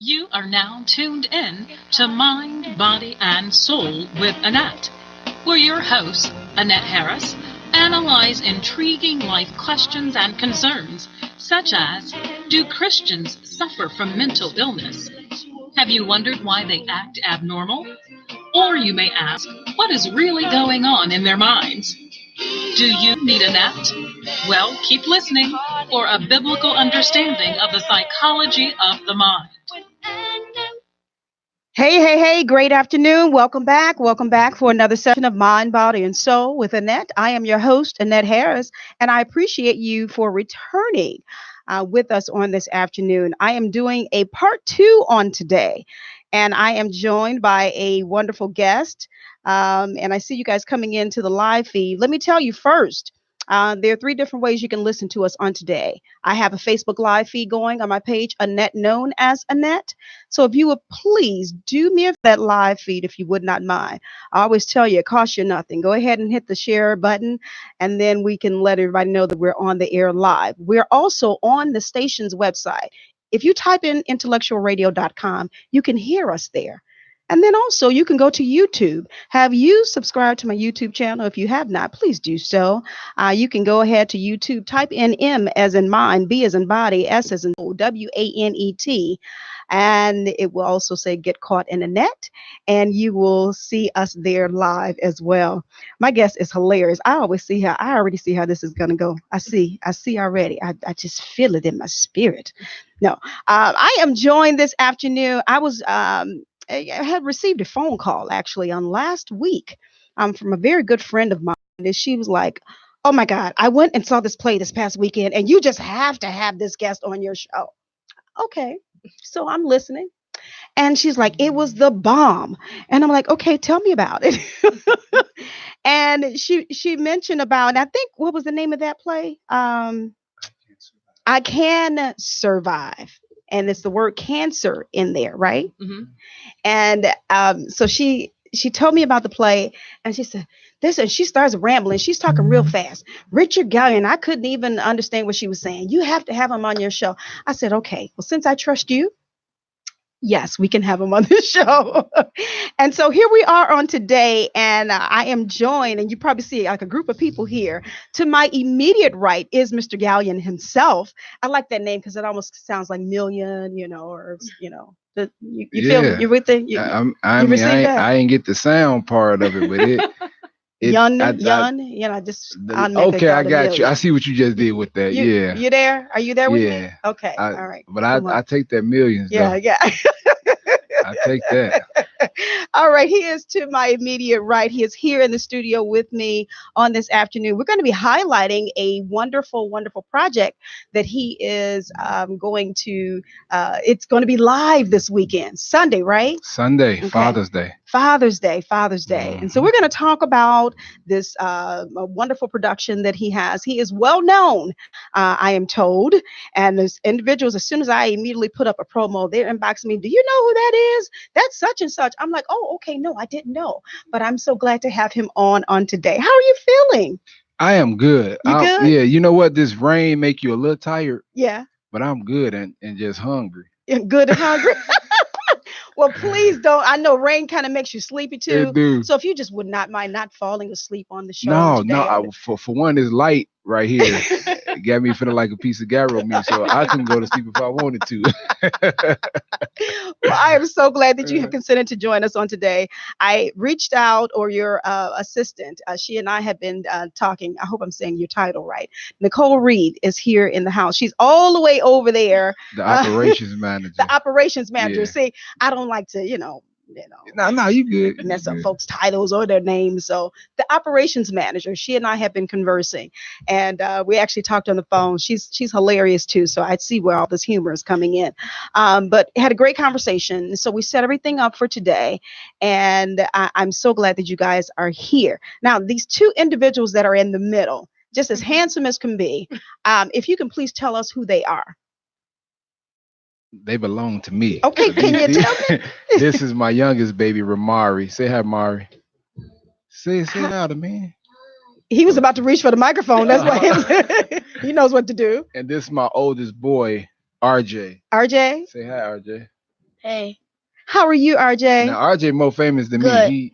You are now tuned in to Mind, Body, and Soul with Annette, where your host, Annette Harris, analyze intriguing life questions and concerns, such as, do Christians suffer from mental illness? Have you wondered why they act abnormal? Or you may ask, what is really going on in their minds? Do you need a net? Well, keep listening for a biblical understanding of the psychology of the mind. Hey, great afternoon. Welcome back. Welcome back for another session of Mind, Body, and Soul with Annette. I am your host, Annette Harris, and I appreciate you for returning with us on this afternoon. I am doing a part two on today, and I am joined by a wonderful guest. And I see you guys coming into the live feed. Let me tell you first. There are three different ways you can listen to us on today. I have a Facebook live feed going on my page, Annette known as Annette. So if you would please do me that live feed if you would not mind. I always tell you it costs you nothing. Go ahead and hit the share button and then we can let everybody know that we're on the air live. We're also on the station's website. If you type in intellectualradio.com, you can hear us there. And then also you can go to YouTube. Have you subscribed to my YouTube channel? If you have not, please do so. You can go ahead to YouTube, type in M as in mind, B as in body, S as in WANET, and it will also say get caught in a net, and you will see us there live as well. My guest is hilarious. I already see how this is going to go. I see already. I just feel it in my spirit. No, I am joined this afternoon. I had received a phone call actually on last week from a very good friend of mine. And she was like, oh my God, I went and saw this play this past weekend, and you just have to have this guest on your show. Okay. So I'm listening. And she's like, it was the bomb. And I'm like, okay, tell me about it. And she mentioned about, and I think, what was the name of that play? I Can Survive. And it's the word cancer in there, right? Mm-hmm. And so she told me about the play, and she said this, and she starts rambling. She's talking real fast. Richard Gallion, I couldn't even understand what she was saying. You have to have him on your show. I said, okay, well, since I trust you, yes, we can have him on the show. And so here we are on today, and I am joined, and you probably see like a group of people here. To my immediate right is Mr. Gallion himself. I like that name because it almost sounds like million, or you feel me? Yeah, You with it? I You mean, receive that? I ain't get the sound part of it, but Yun, I, just automatically okay, I called a got you. I million. see what you just did with that. Yeah, You there? Are you there with me? yeah. Okay, all right. But Come on. I take that millions Yeah, though. yeah. I take that. All right, he is to my immediate right. He is here in the studio with me on this afternoon. We're going to be highlighting a wonderful, wonderful project that he is going to. It's going to be live this weekend, Sunday, right? Sunday, Okay. Father's Day. Father's Day. And so we're going to talk about this wonderful production that he has. He is well known, I am told. And there's individuals, as soon as I immediately put up a promo, they're inboxing me, do you know who that is? That's such and such. I'm like, oh, okay, no, I didn't know. But I'm so glad to have him on today. How are you feeling? I am good. You good? Yeah, you know what? This rain make you a little tired, Yeah. but I'm good and just hungry. You're good and hungry. Well, please don't. I know rain kind of makes you sleepy It too. do. So if you just would not mind not falling asleep on the show No, no. today. For one, it's light right here. It got me feeling like a piece of gyro meat, so I couldn't go to sleep if I wanted to. Well, I am so glad that you have consented to join us on today. I reached out, or your assistant, she and I have been talking. I hope I'm saying your title right. Nicole Reed is here in the house. She's all the way over there. The operations manager. The operations manager. Yeah. See, I don't like to, No, you good. mess up folks' titles or their names. So the operations manager, she and I have been conversing, and we actually talked on the phone. She's hilarious too. So I see where all this humor is coming in. But had a great conversation. So we set everything up for today, and I'm so glad that you guys are here. Now, these two individuals that are in the middle, just as handsome as can be, if you can please tell us who they are. They belong to me. Okay, can you tell me? This is my youngest baby, Ramari. Say hi, Mari. Say louder, man. He was about to reach for the microphone. That's what he knows what to do. And this is my oldest boy, RJ. RJ. Say hi, RJ. Hey. How are you, RJ? Now RJ more famous than Good. me.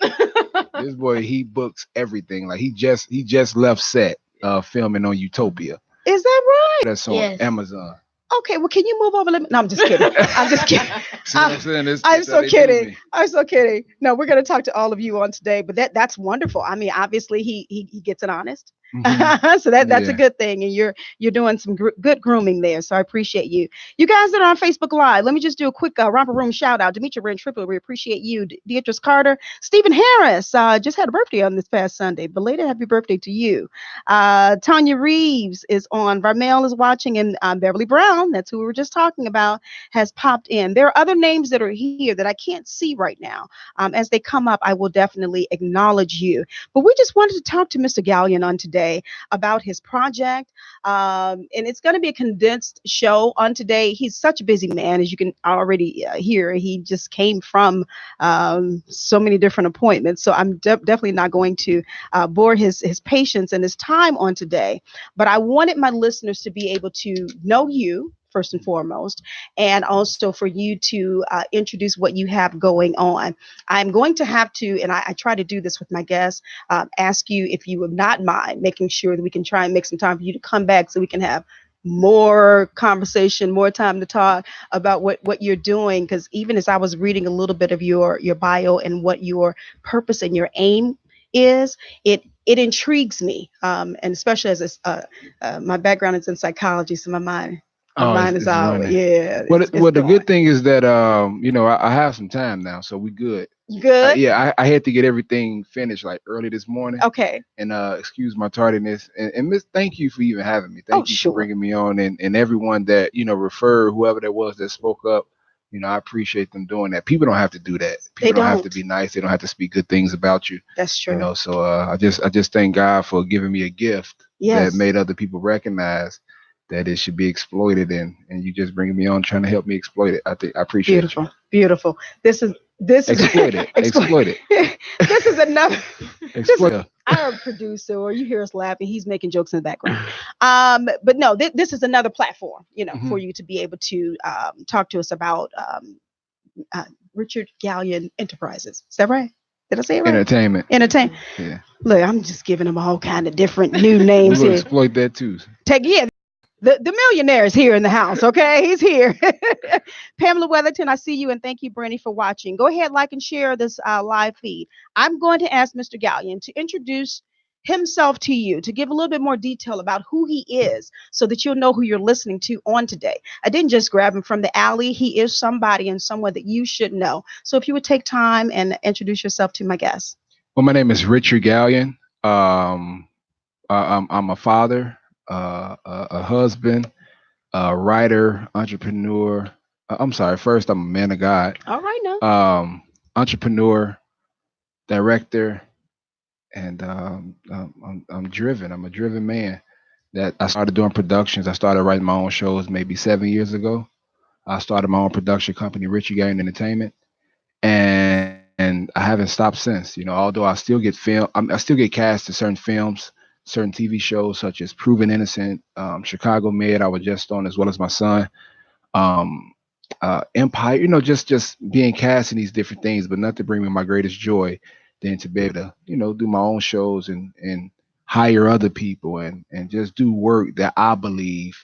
This boy, he books everything. Like he just left set filming on Utopia. Is that right? That's on Yes. Amazon. Okay, well, can you move over? No, I'm just kidding. I'm just kidding. See what I'm saying? I'm That's so how they do kidding. me. I'm so kidding. No, we're going to talk to all of you on today, but that's wonderful. I mean, obviously he gets it honest, Mhm. so that's a Yeah. good thing, and you're doing some good grooming there. So I appreciate you. You guys that are on Facebook Live, let me just do a quick romper room shout out. Demetri Ren Triple, we appreciate you. Beatrice Carter, Stephen Harris, just had a birthday on this past Sunday. Belated happy birthday to you. Tanya Reeves is on. Varmel is watching, and Beverly Brown, that's who we were just talking about, has popped in. There are other names that are here that I can't see right now. As they come up, I will definitely acknowledge you. But we just wanted to talk to Mr. Gallion on today about his project. And it's going to be a condensed show on today. He's such a busy man, as you can already hear. He just came from so many different appointments. So I'm definitely not going to bore his patience and his time on today. But I wanted my listeners to be able to know you first and foremost, and also for you to introduce what you have going on. I'm going to have to, and I try to do this with my guests, ask you if you would not mind making sure that we can try and make some time for you to come back so we can have more conversation, more time to talk about what you're doing. Because even as I was reading a little bit of your bio and what your purpose and your aim is, it intrigues me, and especially as my background is in psychology, so my mind Oh, is it's out. running. Yeah, Well, it's the going. good thing is that I have some time now, so we good. You good? Yeah, I had to get everything finished like early this morning, Okay. and excuse my tardiness. And Miss, thank you for even having me. Oh, Thank you for sure. bringing me on, and everyone that referred, whoever that was that spoke up. I appreciate them doing that. People don't have to do that. They People don't have to don't. be nice. They don't have to speak good things about you. That's true. So I just thank God for giving me a gift that Yes. made other people recognize that it should be exploited, and you just bringing me on trying to help me exploit it. I appreciate you. Beautiful. Beautiful. This is Exploit it. Exploit it. This is another. Exploit it. Our producer, or you hear us laughing, he's making jokes in the background. But no, this is another platform, for Mhm. you to be able to talk to us about uh, Richard Gallion Enterprises. Is that right? Did I say it right? Entertainment. Entertain. Yeah. Look, I'm just giving them all kind of different new We're names gonna here. exploit that too. Yeah, the millionaire is here in the house. Okay, he's here. Pamela Weatherton, I see you, and thank you, Brandy, for watching. Go ahead, like and share this live feed. I'm going to ask Mr. Gallion to introduce himself to you, to give a little bit more detail about who he is, so that you'll know who you're listening to on today. I didn't just grab him from the alley. He is somebody and someone that you should know. So if you would take time and introduce yourself to my guests. Well, my name is Richard Gallion. I'm a father, a husband, a writer, entrepreneur. I'm sorry. First, I'm a man of God. All right, now. Entrepreneur, director, and I'm driven. I'm a driven man. That I started doing productions. I started writing my own shows maybe 7 years ago. I started my own production company, Richard Gallion Entertainment, and I haven't stopped since. Although I still get I still get cast in certain films, certain TV shows such as Proven Innocent, Chicago Med. I was just on, as well as my son. Um, Empire. Just being cast in these different things, but not to bring me my greatest joy than to be able to do my own shows and hire other people and just do work that I believe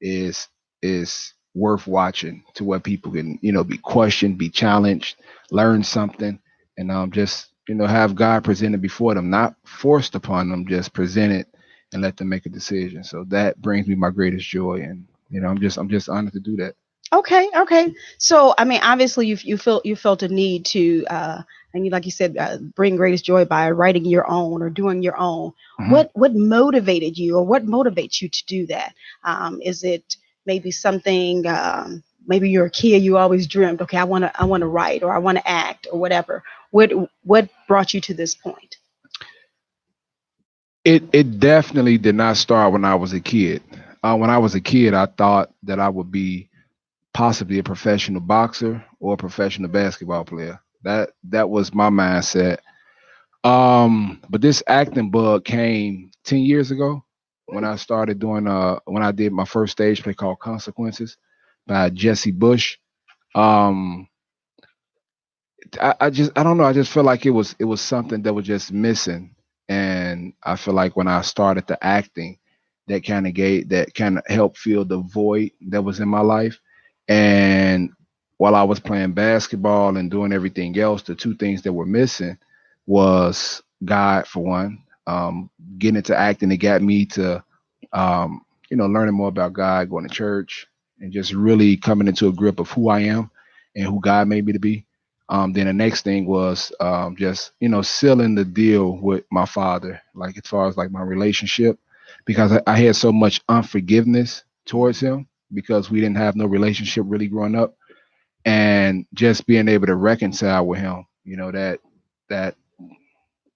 is worth watching, to where people can be questioned, be challenged, learn something, and just have God presented before them, not forced upon them, just presented and let them make a decision. So that brings me my greatest joy, and I'm just honored to do that. Okay. So, I mean, obviously, you felt a need to, and like you said, bring greatest joy by writing your own or doing your own. Mhm. What motivated you, or what motivates you to do that? Is it maybe something? Maybe you're a kid, you always dreamed, okay, I want to write, or I want to act, or whatever. What brought you to this point? It definitely did not start when I was a kid. When I was a kid, I thought that I would be possibly a professional boxer or a professional basketball player. That was my mindset. But this acting bug came 10 years ago when I started doing when I did my first stage play called Consequences by Jesse Bush. Um, I don't know. I just feel like it was something that was just missing, and I feel like when I started the acting, that kind of helped fill the void that was in my life. And while I was playing basketball and doing everything else, the two things that were missing was God for one. Getting into acting, it got me to learning more about God, going to church, and just really coming into a grip of who I am and who God made me to be. Then the next thing was just sealing the deal with my father, like as far as like my relationship, because I had so much unforgiveness towards him because we didn't have no relationship really growing up, and just being able to reconcile with him, that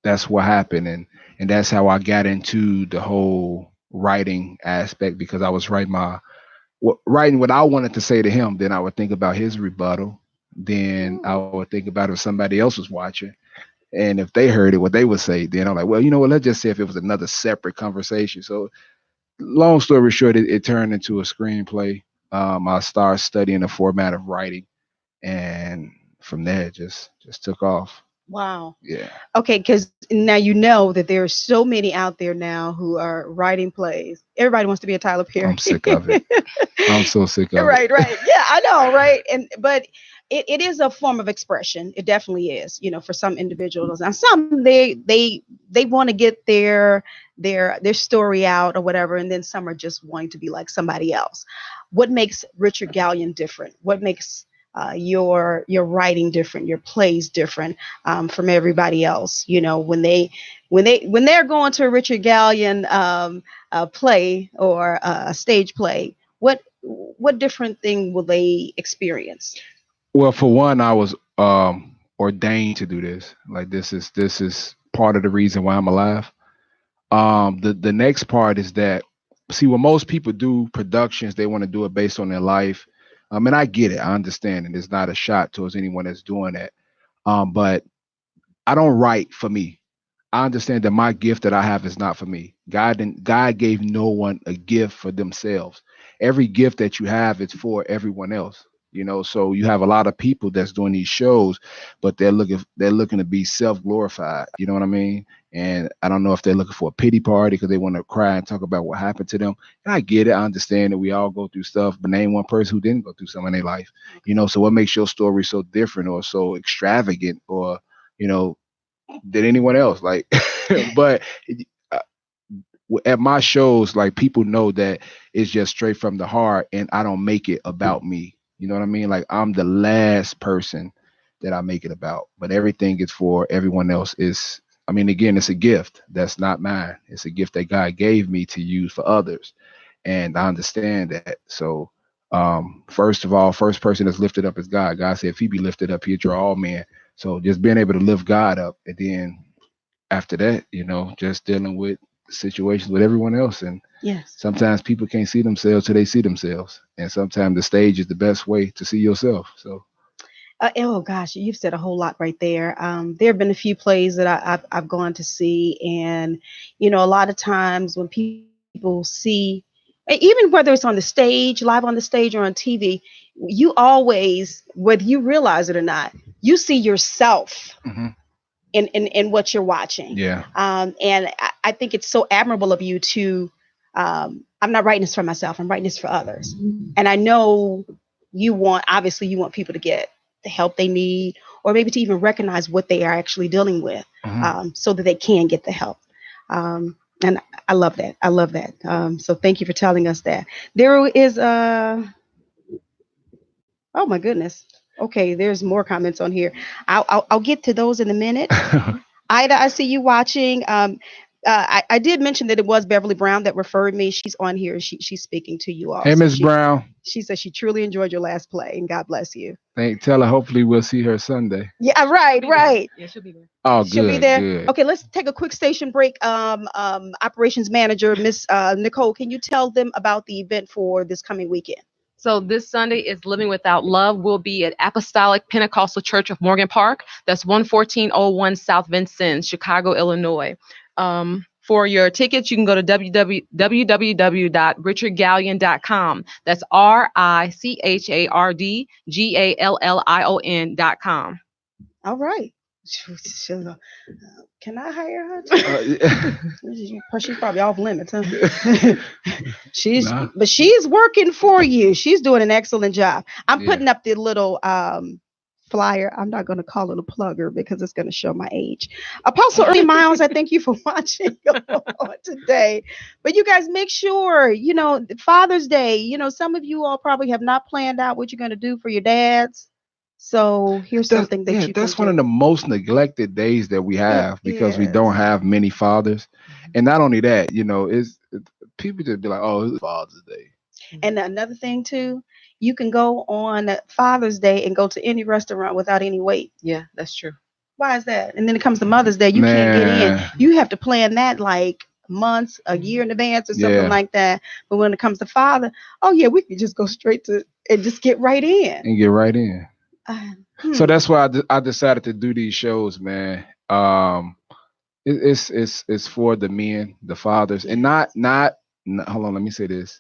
that's what happened, and that's how I got into the whole writing aspect because I was writing what I wanted to say to him. Then I would think about his rebuttal. Then I would think about if somebody else was watching, and if they heard it, what they would say. Then I'm like, well, you know what? Let's just say if it was another separate conversation. So, long story short, it turned into a screenplay. I started studying the format of writing, and from there, it just took off. Wow. Yeah, Okay, because now you know that there are so many out there now who are writing plays. Everybody wants to be a Tyler I'm Perry. sick of it. I'm so sick of it. Right, right. Yeah, I know, right? And but it is a form of expression. It definitely is, for some individuals. And some they want to get their story out or whatever, and then some are just wanting to be like somebody else. What makes Richard Gallion different? What makes your writing different, your plays different from everybody else? When they're going to a Richard Gallion play or a stage play, what different thing will they experience? Well, for one, I was ordained to do this. Like this is part of the reason why I'm alive. The next part is that, see, when most people do productions, they want to do it based on their life. And I get it, I understand, and it's not a shot towards anyone that's doing that. But I don't write for me. I understand that my gift that I have is not for me. God gave no one a gift for themselves. Every gift that you have is for everyone else. So you have a lot of people that's doing these shows, but they're looking to be self-glorified. You know what I mean? And I don't know if they're looking for a pity party because they want to cry and talk about what happened to them. And I get it. I understand that we all go through stuff, but name one person who didn't go through something in their life. So what makes your story so different or so extravagant or, you know, than anyone else? Like, but uh, at my shows, like people know that it's just straight from the heart, and I don't make it about me. You know what I mean? Like I'm the last person that I make it about, but everything is for everyone else. I mean, again, it's a gift that's not mine. It's a gift that God gave me to use for others, and I understand that. So, first of all, first person that's lifted up is God. God said, "If He be lifted up, He'll draw all men." So, just being able to lift God up, and then after that, just dealing with situations with everyone else. And Yes. sometimes people can't see themselves till they see themselves. And sometimes the stage is the best way to see yourself. So, Oh gosh, you've said a whole lot right there. There have been a few plays that I've gone to see, and a lot of times when people see, even whether it's on the stage, live on the stage or on TV, you always, whether you realize it or not, you see yourself mhm, in what you're watching. yeah. And I think it's so admirable of you to. I'm not writing this for myself. I'm writing this for others, and I know obviously you want people to get the help they need, or maybe to even recognize what they are actually dealing with, Mhm. so that they can get the help. And I love that. I love that. So thank you for telling us that. There is oh my goodness. Okay, there's more comments on here. I'll get to those in a minute. Ida, I see you watching. I did mention that it was Beverly Brown that referred me. She's on here. She's speaking to you Hey, also. Miss Brown. She says she truly enjoyed your last play, and God bless you. Tell her hopefully we'll see her Sunday. Yeah, right, right. Yeah, she'll be there. Oh, She'll be good, there. good. Okay, let's take a quick station break. Operations manager, Miss Nicole, can you tell them about the event for this coming weekend? So this Sunday is Living Without Love. We'll be at Apostolic Pentecostal Church of Morgan Park. That's 11401 South Vincennes, Chicago, Illinois. For your tickets, you can go to www.richardgallion.com. That's RICHARDGALLION.com. All right. Can I hire her? She's probably off limits, huh? Nah. But she's working for you. She's doing an excellent job. I'm Yeah. putting up the little flyer. I'm not going to call it a plugger because it's going to show my age. Apostle Early Miles, I thank you for watching on today. But you guys make sure, Father's Day, some of you all probably have not planned out what you're going to do for your dads. So here's something that you That's can one do. of the most neglected days that we have because we don't is. have many fathers. And not only that, people just be like, oh, it's Father's Day. And another thing too, you can go on Father's Day and go to any restaurant without any wait. Yeah, that's true. Why is that? And then it comes to Mother's Day, you can't get in. Man. You have to plan that like months, a year in advance or something Yeah. like that. But when it comes to Father, oh yeah, we could just go straight to and just get right in. And get right in. So that's why I decided to do these shows, man. It's for the men, the fathers, and not hold on, let me say this.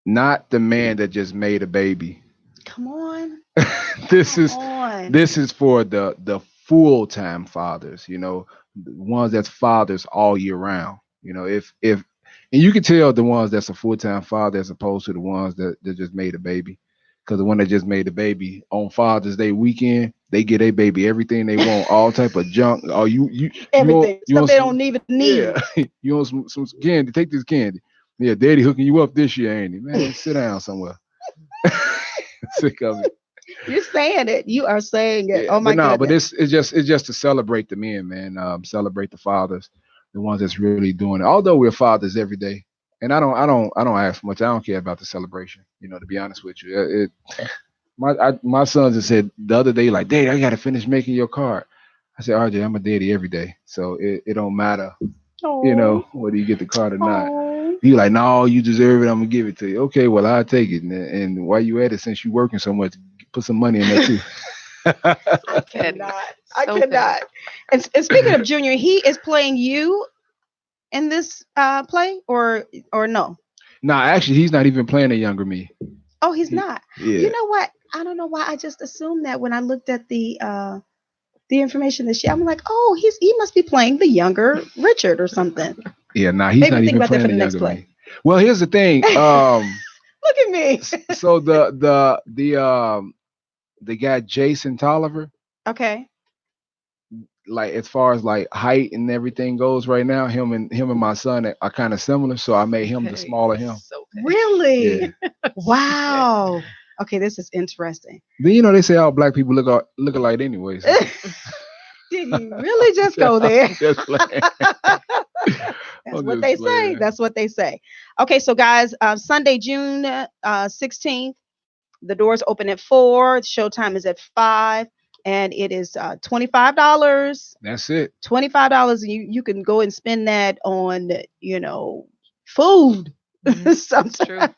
Not the man that just made a baby. Come on. This on. is for the full-time fathers, the ones that's fathers all year round. If and you can tell the ones that's a full-time father as opposed to the ones that just made a baby. Because the one that just made a baby on Father's Day weekend, they get a baby everything they want, all type of junk. Oh, you Everything. you Stuff they don't even need. Yeah, you want some candy? Take this candy. Yeah, Daddy hooking you up this year, ain't he? Man, sit down somewhere. Sick of it. You're saying it. You are saying it. Oh my but goodness. it's just to celebrate the men, man. Celebrate the fathers, the ones that's really doing it. Although we're fathers every day. And I don't ask much. I don't care about the celebration, to be honest with you. My son just said the other day, like, Dad, I gotta finish making your card. I said, RJ, I'm a daddy every day. So it don't matter, whether you get the card or not. He like, no, you deserve it, I'm gonna give it to you. Okay, well, I'll take it. And while you at it, since you working so much, put some money in there too. I cannot. And speaking of Junior, he is playing you in this play or no? Nah, actually, he's not even playing a younger me. Oh, he's not. Yeah. You know what? I don't know why I just assumed that when I looked at the information that I'm like, oh, he must be playing the younger Richard or something. Yeah, nah, he's not even playing the younger me. Well, here's the thing. Look at me. So the guy Jason Tolliver. Okay. Like as far as like height and everything goes right now, him and my son are kind of similar, so I made him the smaller him. Really? Yeah. Wow. Okay, this is interesting. Then they say all black people look alike anyways. So. Did you really just go there? That's what they say. That's what they say. Okay, so guys, Sunday, June 16th, the doors open at 4. The showtime is at 5. And it is $25. That's it. $25. You can go and spend that on, food. Sometimes.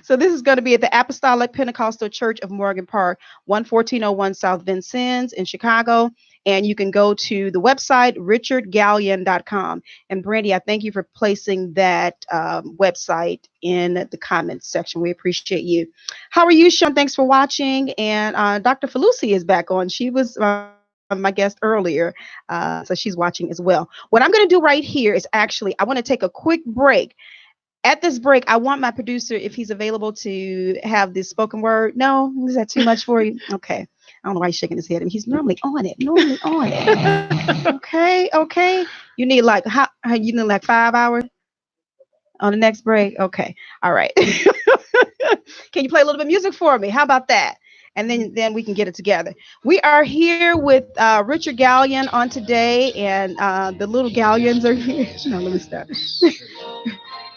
So this is going to be at the Apostolic Pentecostal Church of Morgan Park, 11401 South Vincennes in Chicago. And you can go to the website, richardgallion.com. And Brandy, I thank you for placing that website in the comments section. We appreciate you. How are you, Sean? Thanks for watching. And Dr. Felucci is back on. She was my guest earlier. So she's watching as well. What I'm going to do right here is actually, I want to take a quick break. At this break, I want my producer, if he's available, to have this spoken word. No? Is that too much for you? Okay. I don't know why he's shaking his head. And he's normally on it. Okay. You need like 5 hours on the next break? Okay. All right. Can you play a little bit of music for me? How about that? And then we can get it together. We are here with Richard Gallion on today, and the little Gallions are here. No, let me stop.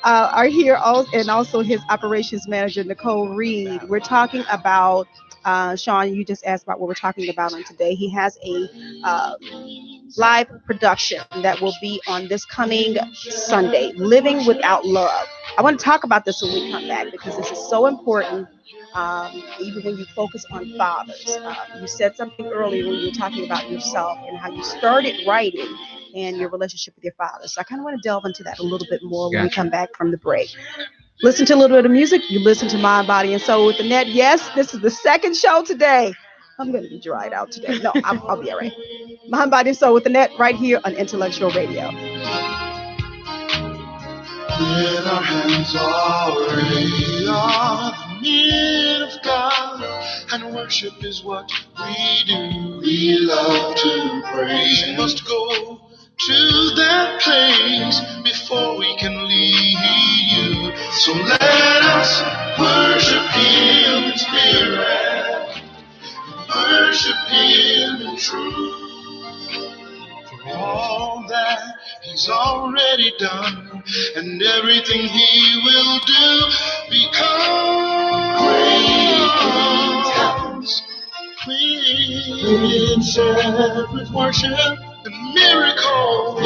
Are here and also his operations manager, Nicole Reed. We're talking about, Sean, you just asked about what we're talking about on today. He has a live production that will be on this coming Sunday, Living Without Love. I want to talk about this when we come back because this is so important, even when you focus on fathers. You said something earlier when you were talking about yourself and how you started writing and your relationship with your father. So I kind of want to delve into that a little bit more when we come back from the break. Listen to a little bit of music. You listen to Mind, Body, and Soul with Annette. Yes, this is the second show today. I'm going to be dried out today. No, I'll be all right. Mind, Body, and Soul with Annette right here on Intellectual Radio. With our hands are raised, are men of God, and worship is what we do. We love to praise. We must go to that place before we can leave you. So let us worship Him in spirit, worship Him in truth. For all that He's already done and everything He will do, because great happens when shepherds worship, and miracles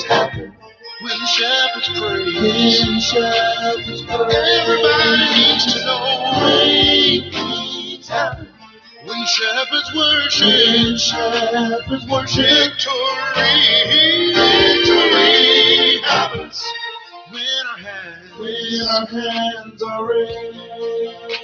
happen when shepherds praise. When shepherds praise. Everybody needs to know great things happen when shepherds worship, victory happens when our hands are raised.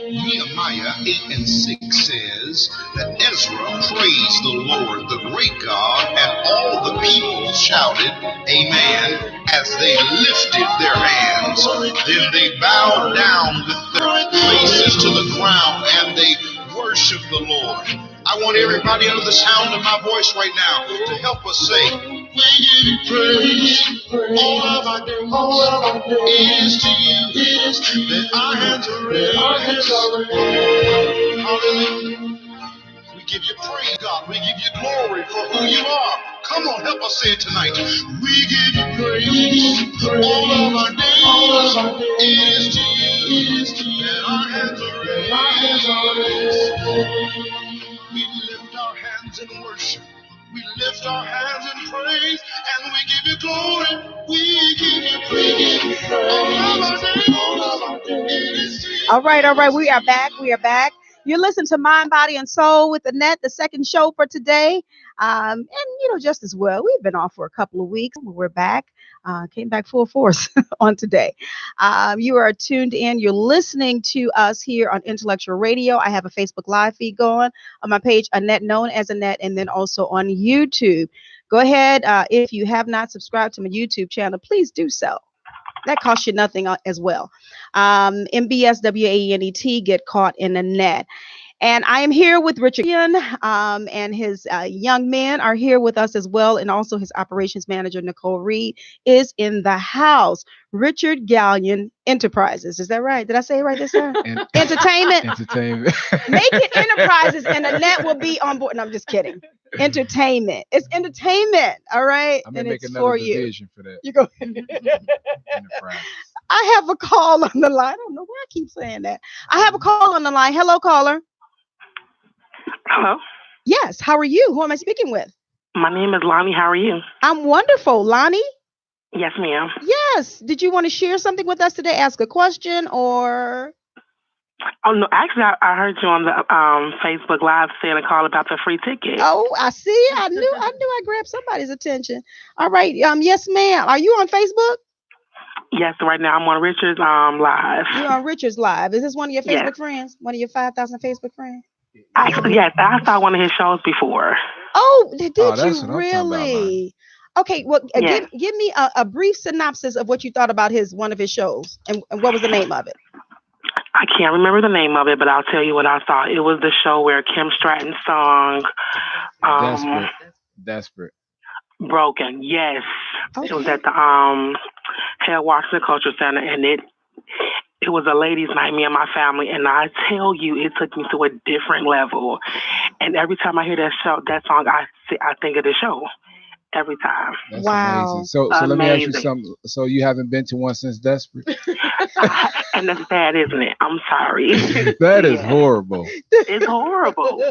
Nehemiah 8:6 says that Ezra praised the Lord, the great God, and all the people shouted, Amen, as they lifted their hands. Then they bowed down with their faces to the ground and they worship the Lord. I want everybody under the sound of my voice right now to help us say, we give you praise. All of our days is to you. That our hands are raised. Hallelujah. We give you praise, God. We give you glory for who you are. Come on, help us say it tonight. We give you praise. All of our days is to you. That our hands are raised. We lift our hands in worship. We lift our hands in praise. And we give you glory. We give you praise. All of our days is to you. All right. We are back. You listen to Mind, Body, and Soul with Annette, the second show for today. And, just as well, we've been off for a couple of weeks. We're back. Came back full force on today. You are tuned in. You're listening to us here on Intellectual Radio. I have a Facebook Live feed going on my page, Annette, known as Annette, and then also on YouTube. Go ahead. If you have not subscribed to my YouTube channel, please do so. That costs you nothing as well. MBSWANET, Get Caught in the Net. And I am here with Richard and his young men are here with us as well. And also his operations manager, Nicole Reed, is in the house. Richard Gallion Enterprises. Is that right? Did I say it right this time? Entertainment. Make it Enterprises and Annette will be on board. No, I'm just kidding. Entertainment. It's entertainment. All right. I'm going to make another division for that. You go. Enterprise. I have a call on the line. I don't know why I keep saying that. I have a call on the line. Hello, caller. Hello? Yes. How are you? Who am I speaking with? My name is Lonnie. How are you? I'm wonderful. Lonnie? Yes, ma'am. Yes. Did you want to share something with us today? Ask a question or? Oh, no. Actually, I heard you on the Facebook Live saying a call about the free ticket. Oh, I see. I knew I grabbed somebody's attention. All right. Yes, ma'am. Are you on Facebook? Yes, right now I'm on Richard's Live. You're on Richard's Live. Is this one of your Facebook friends? One of your 5,000 Facebook friends? Actually, yes. I saw one of his shows before. Oh, did you really? Okay, well, yes. give me a brief synopsis of what you thought about one of his shows and what was the name of it? I can't remember the name of it, but I'll tell you what I saw. It was the show where Kim Stratton's song Desperate. Broken. Yes. Okay. It was at the Hale Washington Cultural Center, and it was a ladies' night, me and my family, and I tell you, it took me to a different level. And every time I hear that song, I think of the show. Every time. That's wow. amazing. So let me ask you something. So you haven't been to one since Desperate? And that's bad, isn't it? I'm sorry. That is horrible. It's horrible.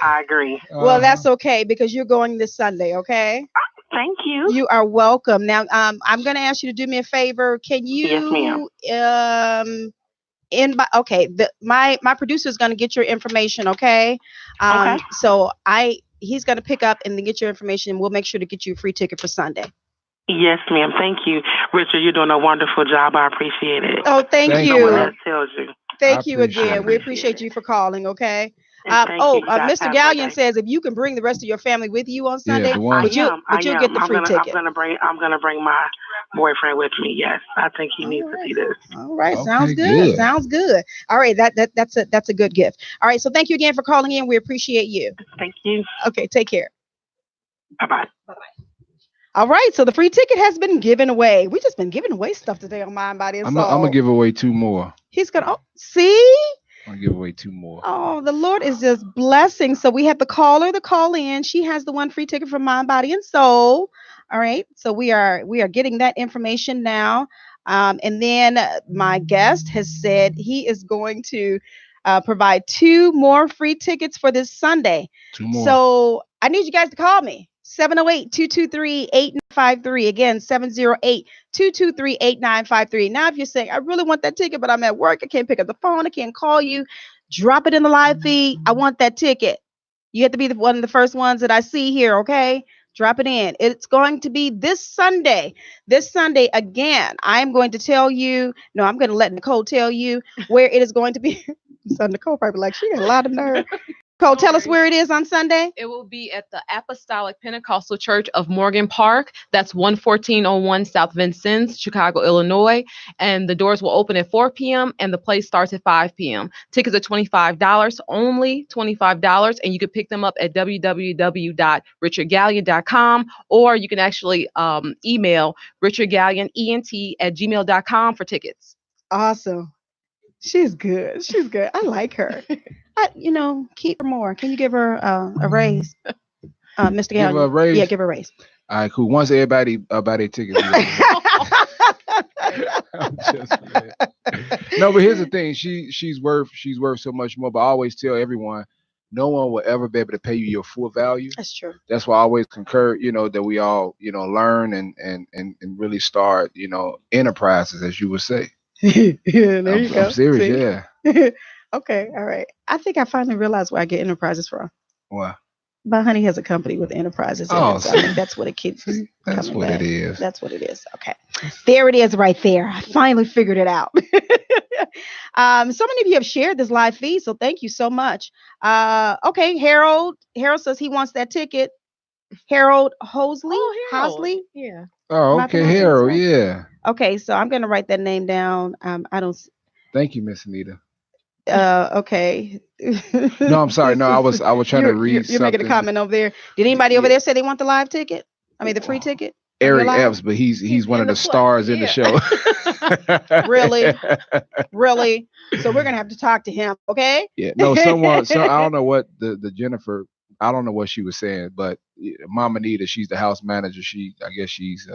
I agree. Well, that's okay because you're going this Sunday, okay? Thank you. You are welcome. Now, I'm going to ask you to do me a favor. Can you? Yes, ma'am. My producer is going to get your information, okay? Okay. So he's going to pick up and then get your information, and we'll make sure to get you a free ticket for Sunday. Yes, ma'am. Thank you, Richard. You're doing a wonderful job. I appreciate it. Oh, thank you. That tells you. Thank you again. We appreciate you for calling, okay? And thank you. You guys Mr. have a great Gallion day. says if you can bring the rest of your family with you on Yeah, Sunday, the one. but you'll get the free ticket. I'm gonna bring my boyfriend with me. Yes, I think he All needs to right. see this. All right, sounds Okay, good. good. Sounds good. All right, that's a good gift. All right, so thank you again for calling in. We appreciate you. Thank you. Okay, take care. Bye bye. All right, so the free ticket has been given away. We just been giving away stuff today on Mind, Body, and I'm Soul. gonna give away 2 more. He's gonna see. I'm gonna give away 2 more. Oh, the Lord is just blessing. So we have the caller, the call in. She has the one free ticket from Mind, Body, and Soul. All right, so we are getting that information now. And then my guest has said he is going to provide 2 more free tickets for this Sunday. 2 more. So I need you guys to call me. 708-223-8953. Again, 708-223-8953. Now, if you're saying, I really want that ticket, but I'm at work, I can't pick up the phone, I can't call you, drop it in the live feed. I want that ticket. You have to be one of the first ones that I see here, okay? Drop it in. It's going to be this Sunday. This Sunday, again, I'm going to tell you, no, I'm going to let Nicole tell you where it is going to be. So Nicole probably like, she got a lot of nerve. Nicole, tell us where it is on Sunday. It will be at the Apostolic Pentecostal Church of Morgan Park. That's 11401 South Vincennes, Chicago, Illinois. And the doors will open at 4 p.m. and the play starts at 5 p.m. Tickets are $25, only $25. And you can pick them up at www.richardgallion.com, or you can actually email richardgallionent@gmail.com for tickets. Awesome. She's good. She's good. I like her. Keep her more. Can you give her a raise, Mr. Give her a Gallion? raise? Yeah, give her a raise. All right, cool. Once everybody buy their tickets. I'm just playing. No, but here's the thing. She's worth so much more. But I always tell everyone, no one will ever be able to pay you your full value. That's true. That's why I always concur, that we all, learn and really start, enterprises, as you would say. Yeah, there you go. I'm serious, See? yeah. Okay, all right. I think I finally realized where I get enterprises from. Wow. My honey has a company with enterprises in Oh, it, so I think that's what it keeps That's coming what back. it is. That's what it is. Okay. There it is right there. I finally figured it out. So many of you have shared this live feed, so thank you so much. Okay, Harold. Harold says he wants that ticket. Harold Hosley. Hosley? Yeah. Oh, Am I okay, pronouncing this Harold, right? yeah. Okay, so I'm gonna write that name down. I don't. Thank you, Miss Anita. Okay. No, I'm sorry. No, I was trying to read You're making a something. comment over there. Did anybody over Yeah. there say they want the live ticket? I mean, the free ticket? On your Eric live? Epps, but he's one in of the the play, stars in the show. Really? Really? So we're gonna have to talk to him, okay? Yeah. No, I don't know what the Jennifer, I don't know what she was saying, but Mama Anita, she's the house manager. I guess she's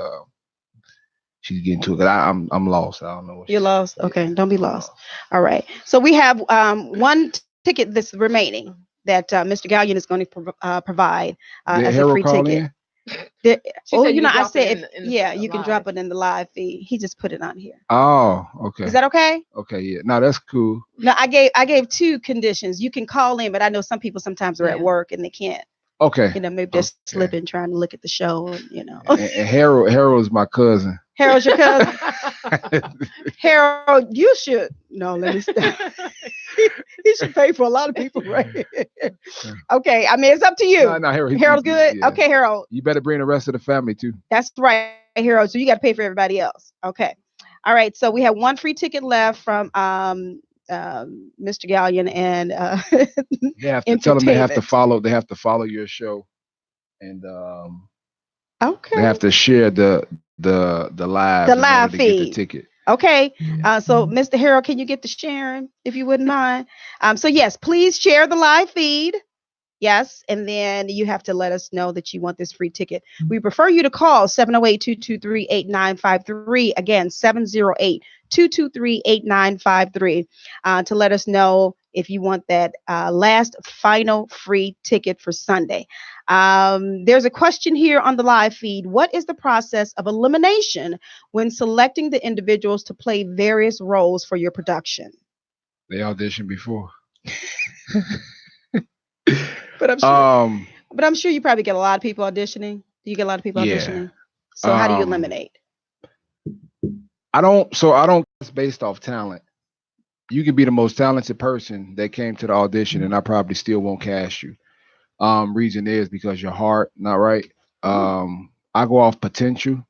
getting to it. I'm lost. I don't know what You're lost. yeah, Okay, don't be I'm lost. All right. So we have one ticket that's remaining that Mr. Gallion is going to provide Did as a Harold free call ticket. in? There- She oh, said you know, I drop it said, in the yeah, you can drop live. it in the live feed. He just put it on here. Oh, okay. Is that okay? Okay, yeah. No, that's cool. No, I gave 2 conditions. You can call in, but I know some people sometimes are at Yeah. work and they can't. Okay. Maybe they're Okay. slipping, trying to look at the show, and And Harold is my cousin. Harold's your cousin. Harold, you should. No, let me stop. He should pay for a lot of people, right? Okay, I mean, it's up to you. No, Harold. Harold's good. Yeah. Okay, Harold, You better bring the rest of the family too. that's right, Harold. So you got to pay for everybody else. Okay, all right. So we have one free ticket left from Mr. Gallion and They have to tell them they have to Entertainment. follow your show, and Okay. they have to share the live The in order live to get the feed. ticket. Okay. So Mr. Harold, can you get the sharing if you wouldn't mind? So yes, please share the live feed. Yes, and then you have to let us know that you want this free ticket. We prefer you to call 708-223-8953. Again, 708-223-8953 to let us know if you want that last final free ticket for Sunday. There's a question here on the live feed. What is the process of elimination when selecting the individuals to play various roles for your production? They auditioned before. But I'm sure you probably get a lot of people auditioning. Do you get a lot of people Yeah. auditioning? So how do you Um, eliminate? I don't. It's based off talent. you can be the most talented person that came to the audition, and I probably still won't cast you. Reason is because your heart not right. I go off potential,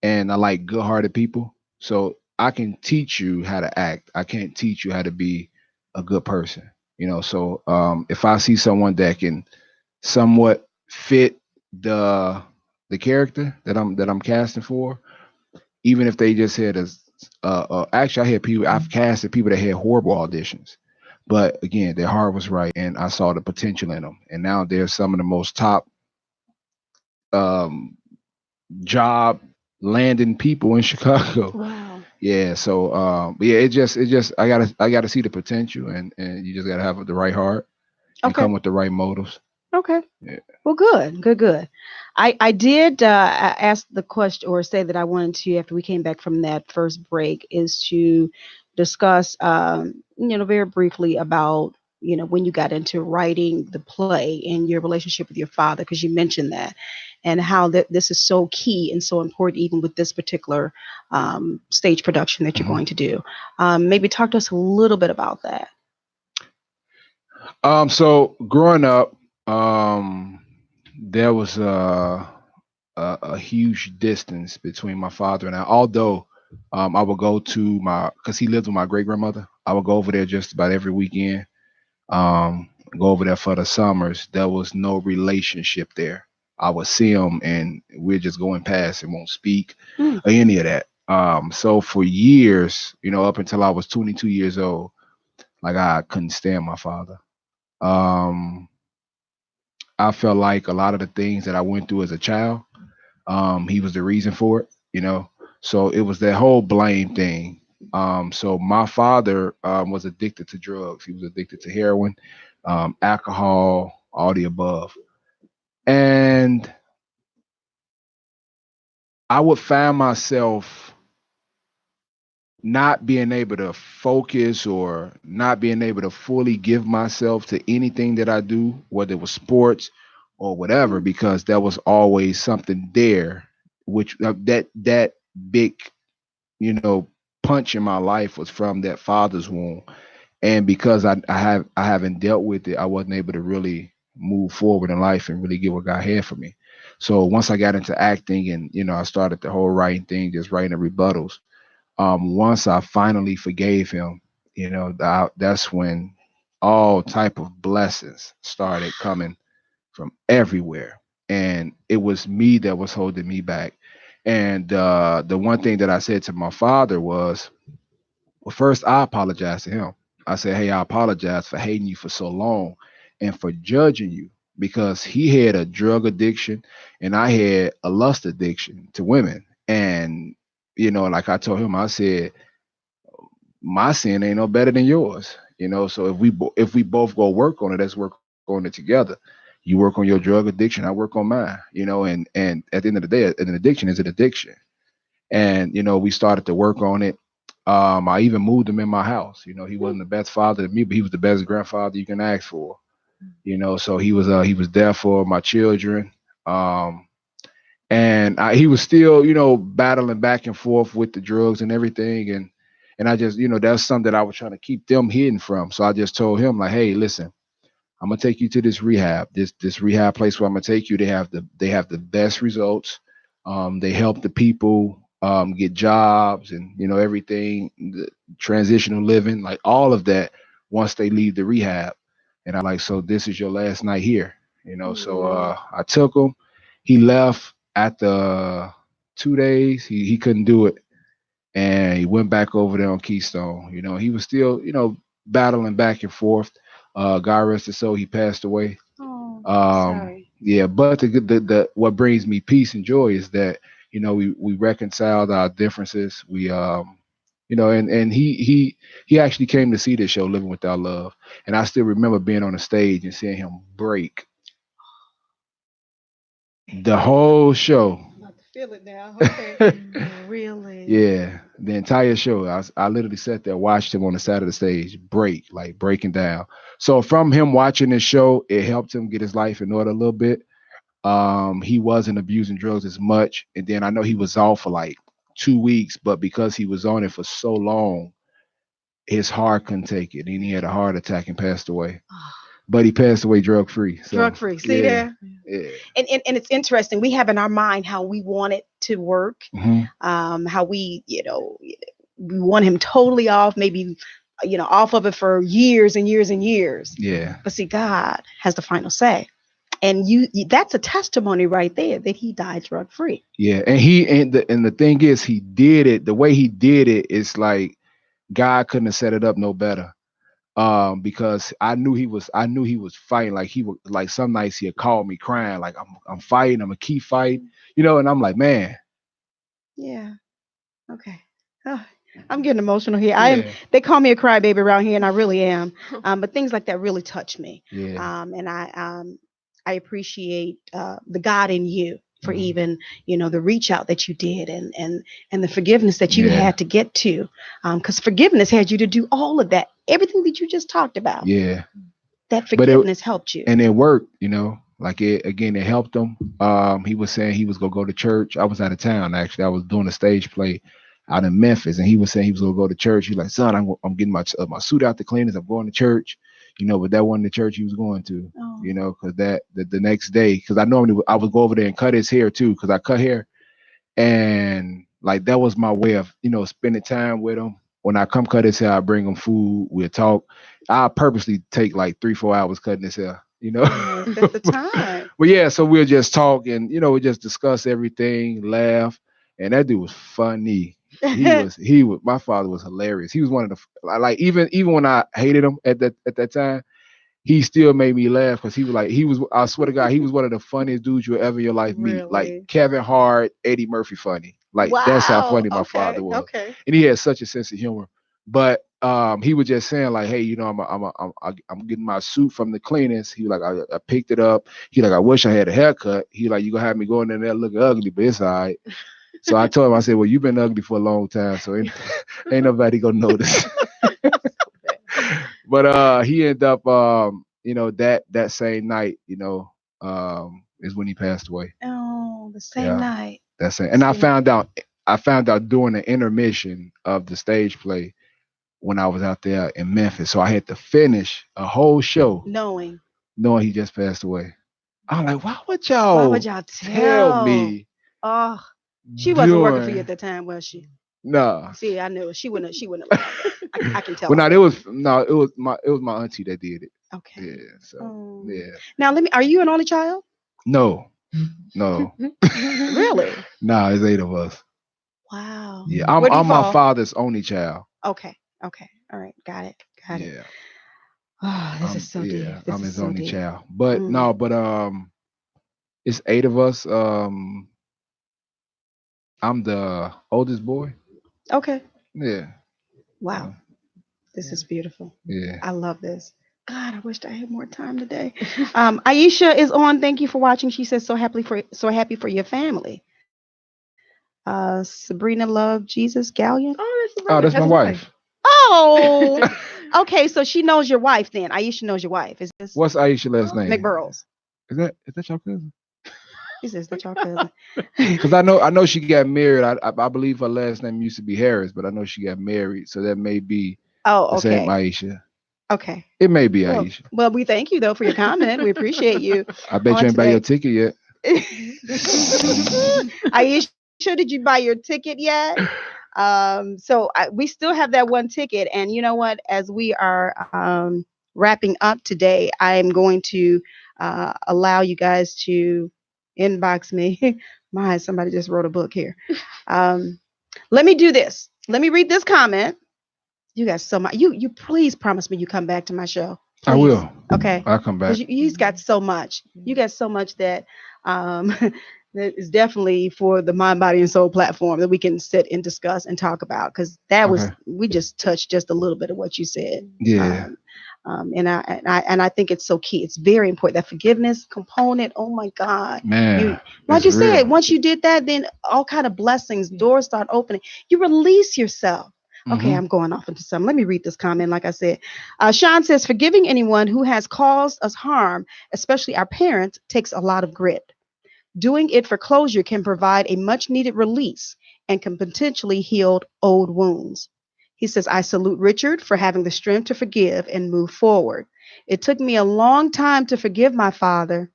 and I like good-hearted people. So I can teach you how to act. I can't teach you how to be a good person. So if I see someone that can somewhat fit the the character that I'm casting for, even if they just had actually I had people I've casted people that had horrible auditions, but again their heart was right, and I saw the potential in them, and now they're some of the most top um, job landing people in Chicago. Wow. Yeah, so but yeah, it just I gotta see the potential, and you just gotta have the right heart and Okay. come with the right motives. Okay. Yeah. Well, good, good, good. I did ask the question or say that I wanted to, after we came back from that first break, is to discuss, very briefly about, when you got into writing the play and your relationship with your father, because you mentioned that, and how that this is so key and so important, even with this particular stage production that you're Mhm. going to do. Maybe talk to us a little bit about that. So growing up, there was a huge distance between my father and I. Although I would go to because he lived with my great grandmother, I would go over there just about every weekend. Go over there for the summers. There was no relationship there. I would see him, and we're just going past and won't speak Mm. or any of that. So for years, up until I was 22 years old, like I couldn't stand my father. Um, I felt like a lot of the things that I went through as a child, he was the reason for it, So it was that whole blame thing. So my father was addicted to drugs. He was addicted to heroin, alcohol, all the above. And I would find myself not being able to focus or not being able to fully give myself to anything that I do, whether it was sports or whatever, because there was always something there, which that big, you know, punch in my life was from that father's wound. And because I haven't dealt with it, I wasn't able to really move forward in life and really get what God had for me. So once I got into acting and I started the whole writing thing, just writing the rebuttals, once I finally forgave him, that's when all type of blessings started coming from everywhere, and it was me that was holding me back. And the one thing that I said to my father was, well, first I apologized to him. I said, hey, I apologize for hating you for so long and for judging you, because he had a drug addiction and I had a lust addiction to women. And like I told him, I said, my sin ain't no better than yours. So if we both go work on it, let's work on it together. You work on your drug addiction, I work on mine. And at the end of the day, an addiction is an addiction. And we started to work on it. I even moved him in my house. He wasn't the best father to me, but he was the best grandfather you can ask for. So he was there for my children. Um, and he was still battling back and forth with the drugs and everything, and I just that's something that I was trying to keep them hidden from. So I just told him, like, hey, listen, I'm gonna take you to this rehab, this rehab place where I'm gonna take you. They have the best results. They help the people get jobs and everything, the transitional living, like all of that, once they leave the rehab. And I like, so this is your last night here. So I took him. He left after 2 days. He couldn't do it, and he went back over there on Keystone. He was still battling back and forth. God rest his soul, he passed away. Oh, Um, sorry. yeah, but the what brings me peace and joy is that we reconciled our differences. We and he actually came to see this show, Living Without Love, and I still remember being on the stage and seeing him break the whole show. About to feel it now. Okay. Really? Yeah, the entire show. I literally sat there, watched him on the side of the stage break, like breaking down. So from him watching this show, it helped him get his life in order a little bit. He wasn't abusing drugs as much, and then I know he was off for like 2 weeks, but because he was on it for so long, his heart couldn't take it, and he had a heart attack and passed away. But he passed away drug free. So, Drug free. See yeah, there? yeah. And it's interesting. We have in our mind how we want it to work, Mhm. how we, we want him totally off, maybe, off of it for years and years and years. Yeah. But see, God has the final say. And that's a testimony right there that he died drug free. Yeah. And the thing is, he did it the way he did it. It's like God couldn't have set it up no better. Because I knew he was fighting. Like he would, like some nights he'd call me crying, like I'm fighting, I'm gonna keep fighting, and I'm like, man. Yeah. Okay. Oh, I'm getting emotional here. I am. Yeah. They call me a crybaby around here, and I really am. But things like that really touch me. Yeah. And I appreciate the God in you for Mhm. even the reach out that you did and the forgiveness that you Yeah. had to get to, because forgiveness had you to do all of that, everything that you just talked about. Yeah. That But forgiveness helped you. And it worked, like it helped him. He was saying he was gonna go to church. I was out of town actually. I was doing a stage play out in Memphis, and he was saying he was gonna go to church. He's like, son, I'm getting my suit out the cleaners. I'm going to church, but that wasn't the church he was going to, Oh. because the next day, because I normally I would go over there and cut his hair too, because I cut hair, and like that was my way of spending time with him. When I come cut his hair, I bring him food. We'll talk. I purposely take like 3-4 hours cutting his hair. Yes, that's the time. But yeah, so we'll just talk and we just discuss everything, laugh, and that dude was funny. He was my father was hilarious. He was one of the like even when I hated him at that time, he still made me laugh because I swear to God, he was one of the funniest dudes you'll ever in your life meet. Really? Like Kevin Hart, Eddie Murphy funny. Like that's how funny my father was. Okay. And he had such a sense of humor. But he was just saying like, hey, I'm getting my suit from the cleaners. He like, I picked it up. He like, I wish I had a haircut. He like, you gonna have me going in there looking ugly, but it's all right. So I told him, I said, well, you've been ugly for a long time, so ain't nobody gonna notice. But he ended up that same night, is when he passed away. Oh, the same night. That's it. And I found out during the intermission of the stage play when I was out there in Memphis. So I had to finish a whole show knowing he just passed away. I'm like, why would y'all tell me? Oh, she wasn't working for you at the time, was she? No. See, I knew it. She wouldn't I can tell. Well, no, it was my auntie that did it. Okay. Yeah. So yeah. Now are you an only child? No. Really? Nah, it's 8 of us. Wow. Yeah, I'm my father's only child. Okay. All right. Got it. Yeah. Oh, this is so deep. I'm his only child. But it's 8 of us. I'm the oldest boy. Okay. Yeah. Wow. This is beautiful. Yeah. I love this. God, I wished I had more time today. Aisha is on. Thank you for watching. She says so happy for your family. Sabrina Love Jesus Gallion. Oh, that's my wife. Oh, okay. So she knows your wife then. Aisha knows your wife. Is this what's Aisha's last name? McBurrows. Is that your cousin? He says that's your cousin. Because I know she got married. I believe her last name used to be Harris, but I know she got married, so that may be the same Aisha. Okay. It may be Aisha. Well, we thank you though for your comment. We appreciate you. I bet you ain't buy your ticket yet. Aisha, did you buy your ticket yet? So we still have that one ticket, and you know what? As we are wrapping up today, I am going to allow you guys to inbox me. Somebody just wrote a book here. Let me do this. Let me read this comment. You guys so much. You please promise me you come back to my show. Please. I will. Okay. I'll come back. You've got so much. You got so much that that is definitely for the Mind, Body, and Soul platform that we can sit and discuss and talk about. Because that was we just touched just a little bit of what you said. Yeah. And I think it's so key. It's very important, that forgiveness component. Oh my God, man! Like you said, once you did that, then all kind of blessings, doors start opening. You release yourself. Okay, I'm going off into some. Let me read this comment. Like I said, Sean says, forgiving anyone who has caused us harm, especially our parents, takes a lot of grit. Doing it for closure can provide a much needed release and can potentially heal old wounds. He says, I salute Richard for having the strength to forgive and move forward. It took me a long time to forgive my father,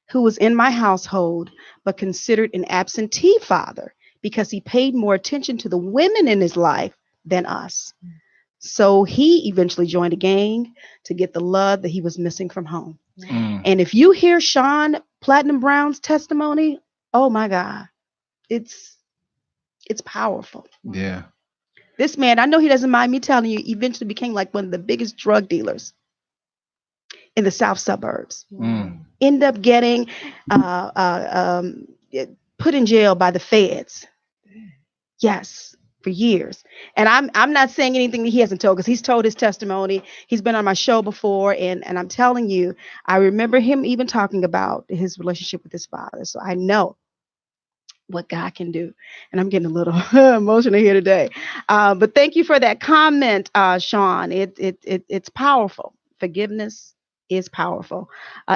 who was in my household, but considered an absentee father because he paid more attention to the women in his life than us. So he eventually joined a gang to get the love that he was missing from home. Mm. And if you hear Sean Platinum Brown's testimony, oh my God, it's powerful. Yeah. This man, I know he doesn't mind me telling you, eventually became like one of the biggest drug dealers in the south suburbs. Mm. End up getting put in jail by the feds. Yes, for years. And I'm not saying anything that he hasn't told, because he's told his testimony. He's been on my show before, and I'm telling you, I remember him even talking about his relationship with his father. So I know what God can do. And I'm getting a little emotional here today. But thank you for that comment, Sean. It's powerful. Forgiveness is powerful.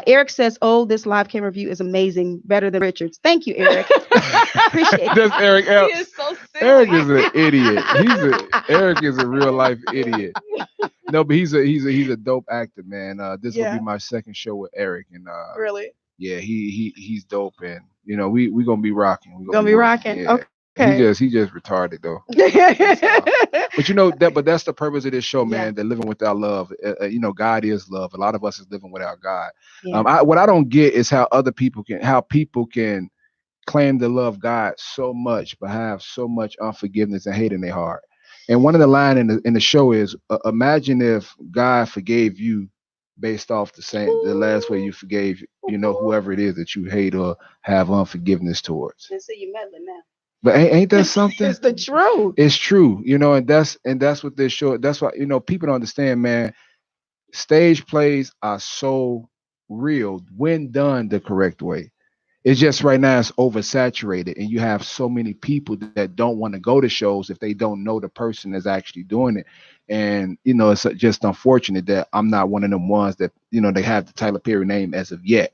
Eric says, oh, this live camera view is amazing. Better than Richard's. Thank you, Eric. Appreciate it. That's Eric L. He is so silly. Eric is an idiot. Eric is a real life idiot. No, but he's a dope actor, man. This will be my second show with Eric, and Really? yeah, he's dope, and you know we gonna be rocking. We Gonna be rocking. Yeah. Okay. He just retarded though. But you know but that's the purpose of this show, man. That living without love. You know, God is love. A lot of us is living without God. Yeah. What I don't get is how people can claim to love God so much, but have so much unforgiveness and hate in their heart. And one of the line in the show is, imagine if God forgave you based off the last way you forgave, you know, whoever it is that you hate or have unforgiveness towards. And so you meddling now. But ain't that something? It's the truth. It's true, you know, and that's what this show. That's why, you know, people don't understand, man. Stage plays are so real when done the correct way. It's just right now it's oversaturated, and you have so many people that don't want to go to shows if they don't know the person that's actually doing it. And you know, it's just unfortunate that I'm not one of them ones that, you know, they have the Tyler Perry name as of yet.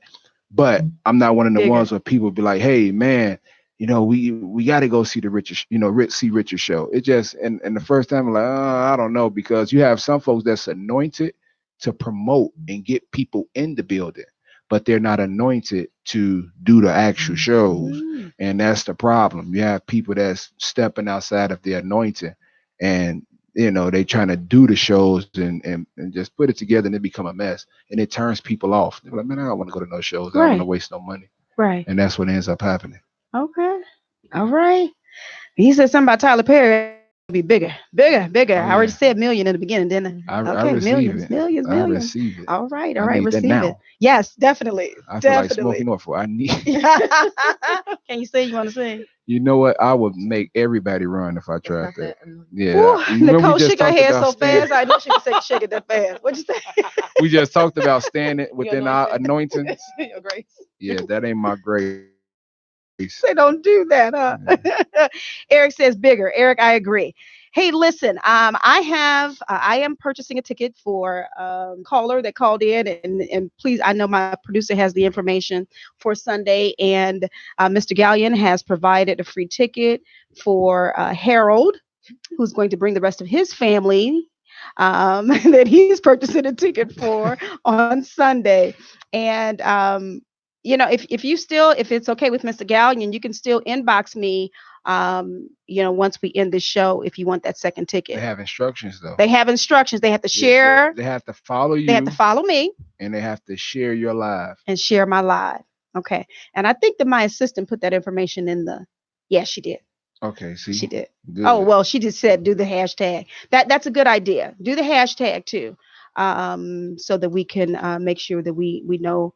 But I'm not one of the ones where people be like, hey man, you know, we got to go see the Richard, you know, Richard show. It just, and the first time I'm like, I don't know, because you have some folks that's anointed to promote and get people in the building, but they're not anointed to do the actual shows. And that's the problem. You have people that's stepping outside of the anointing, and you know, they trying to do the shows and just put it together, and it become a mess, and it turns people off. They're like, man, I don't want to go to no shows. I don't want to waste no money. Right. And that's what ends up happening. Okay. All right. He said something about Tyler Perry. Be bigger. I already said million in the beginning, didn't I? I receive millions. I receive it. All right. I need Receive that it. now. Yes, definitely. I feel like smoking off. I need. Can you say you want to sing? You know what? I would make everybody run if I tried that. Yeah. Ooh, Nicole shook her head so fast. I know she could shake it that fast. What'd you say? We just talked about standing within our anointings. Your grace. Yeah, that ain't my grace. They don't do that, huh? Eric says bigger. Eric, I agree. Hey, listen, I am purchasing a ticket for caller that called in, and please, I know my producer has the information for Sunday, and Mr. Gallion has provided a free ticket for Harold, who's going to bring the rest of his family that he's purchasing a ticket for on Sunday. And you know, if it's okay with Mr. Gallion, you can still inbox me, you know, once we end the show, if you want that second ticket. They have instructions though. They have instructions. They have to share. They have to follow you. They have to follow me. And they have to share your live. And share my live. Okay. And I think that my assistant put that information in yeah, she did. Okay, see. She did. Good. Oh, well, she just said do the hashtag. That's a good idea. Do the hashtag too. So that we can make sure that we know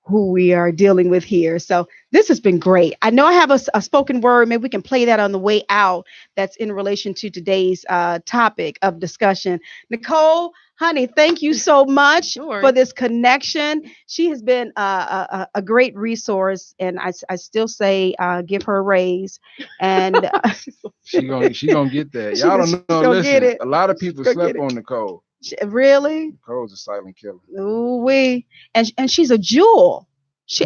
who we are dealing with here. So this has been great. I know I have a spoken word. Maybe we can play that on the way out. That's in relation to today's topic of discussion. Nicole, honey, thank you so much for this connection. She has been a great resource, and I still say give her a raise. And she gonna get that. Y'all don't know. Listen, a lot of people slept on Nicole. Really? Nicole's a silent killer. Ooh wee. And she's a jewel.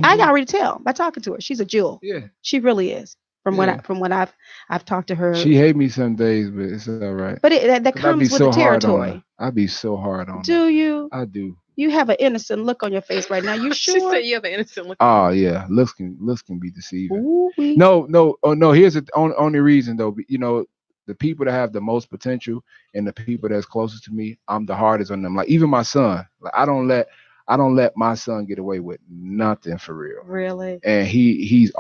I got already tell by talking to her. She's a jewel. Yeah. She really is. From Yeah. what I've talked to her. She hate me some days, but it's all right. But that 'Cause I be comes with the so hard on her. territory. I be so hard on her. Do you? I do. You have an innocent look on your face right now. You She sure? said you have an innocent look. Oh yeah, looks can be deceiving. Ooh-wee. No, oh no. Here's the only reason though. You know, the people that have the most potential and the people that's closest to me, I'm the hardest on them. Like even my son. Like I don't let my son get away with nothing for real. Really? And he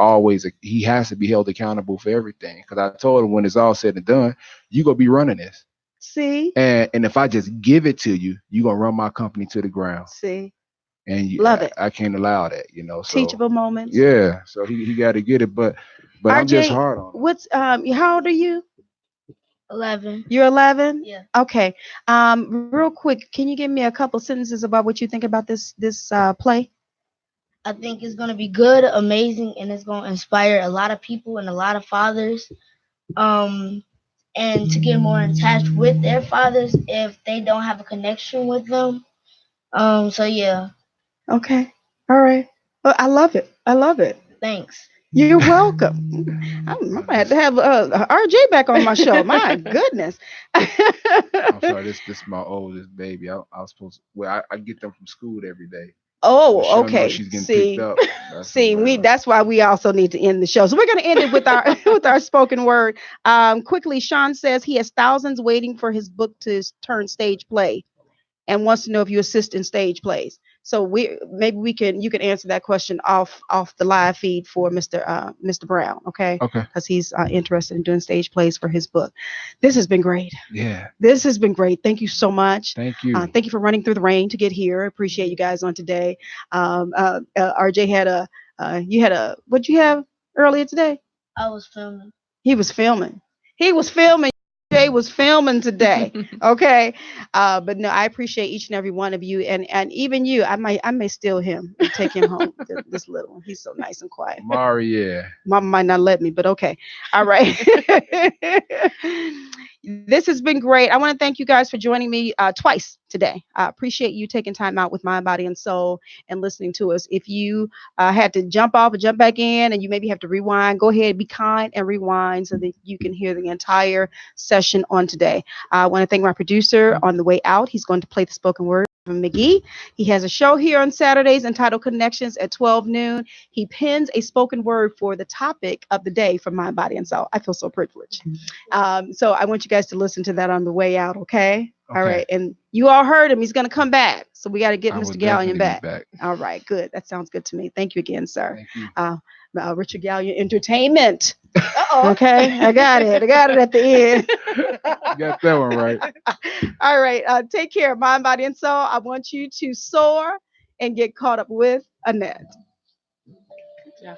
has to be held accountable for everything. Because I told him when it's all said and done, you gonna be running this. See? And if I just give it to you, you gonna run my company to the ground. See? And Love it. I can't allow that, you know. So Teachable moments. yeah, so he got to get it, but I'm just RJ, hard on him. what's how old are you? 11. You're 11? Yeah. Okay. Real quick, can you give me a couple sentences about what you think about this play? I think it's going to be good, amazing, and it's going to inspire a lot of people and a lot of fathers and to get more in touch with their fathers if they don't have a connection with them. So, yeah, Okay. All right. Well, I love it. I love it. thanks. You're welcome. I'm gonna have to have RJ back on my show. My goodness. I'm sorry, this is my oldest baby. I was supposed to, well, I get them from school every day. Oh, She'll know okay. she's getting See, picked up. That's see, whatever. that's why we also need to end the show. So we're gonna end it with our with our spoken word. Quickly, Sean says he has thousands waiting for his book to turn stage play, and wants to know if you assist in stage plays. So you can answer that question off the live feed for Mr. Brown, okay? Okay. Because he's interested in doing stage plays for his book. This has been great. Yeah. This has been great. Thank you so much. Thank you. Thank you for running through the rain to get here. Appreciate you guys on today. RJ had what'd you have earlier today? I was filming. He was filming. Jay was filming today. Okay. But no, I appreciate each and every one of you. And even you, I may steal him and take him home. This little one. He's so nice and quiet. Mari, yeah. Mama might not let me, but okay. All right. This has been great. I want to thank you guys for joining me twice today. I appreciate you taking time out with Mind, Body, and Soul and listening to us. If you had to jump off and jump back in and you maybe have to rewind, go ahead, be kind and rewind so that you can hear the entire session on today. I want to thank my producer on the way out. He's going to play the spoken word from McGee. He has a show here on Saturdays entitled Connections at 12 noon. He pins a spoken word for the topic of the day from Mind, Body, and Soul. I feel so privileged. So I want you guys to listen to that on the way out, okay? All right. And you all heard him. He's going to come back. So we got to get I will Mr. Gallion definitely back. be All right. Good. That sounds good to me. Thank you again, sir. Thank you. Richard Gallion Entertainment. Okay. I got it at the end. You got that one right. All right. Take care. Mind, Body, and Soul. I want you to soar and get caught up with Annette. Yeah.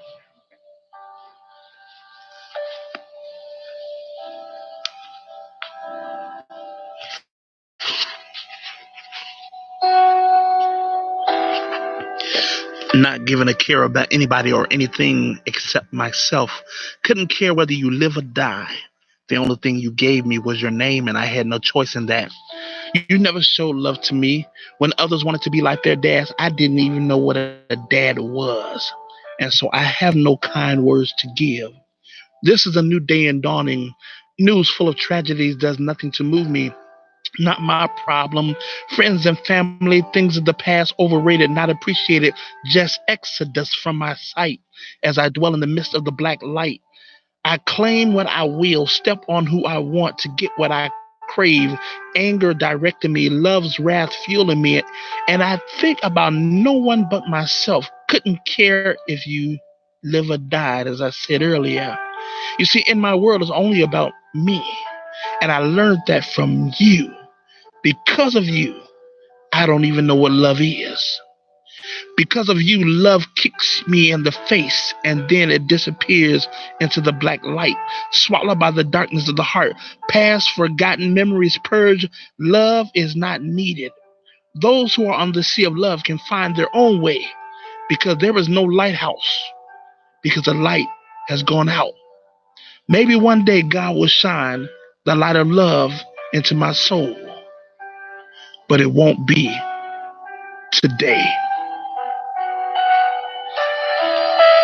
Not giving a care about anybody or anything except myself. Couldn't care whether you live or die. The only thing you gave me was your name, and I had no choice in that. You never showed love to me. When others wanted to be like their dads, I didn't even know what a dad was. And so I have no kind words to give. This is a new day in dawning. News full of tragedies does nothing to move me. Not my problem. Friends and family, things of the past, overrated, not appreciated. Just exodus from my sight as I dwell in the midst of the black light. I claim what I will, step on who I want to get what I crave. Anger directing me, love's wrath fueling me. And I think about no one but myself. Couldn't care if you live or died, as I said earlier. You see, in my world, it's only about me. And I learned that from you. Because of you, I don't even know what love is. Because of you, love kicks me in the face and then it disappears into the black light, swallowed by the darkness of the heart. Past forgotten memories purge. Love is not needed. Those who are on the sea of love can find their own way because there is no lighthouse, because the light has gone out. Maybe one day God will shine the light of love into my soul, but it won't be today.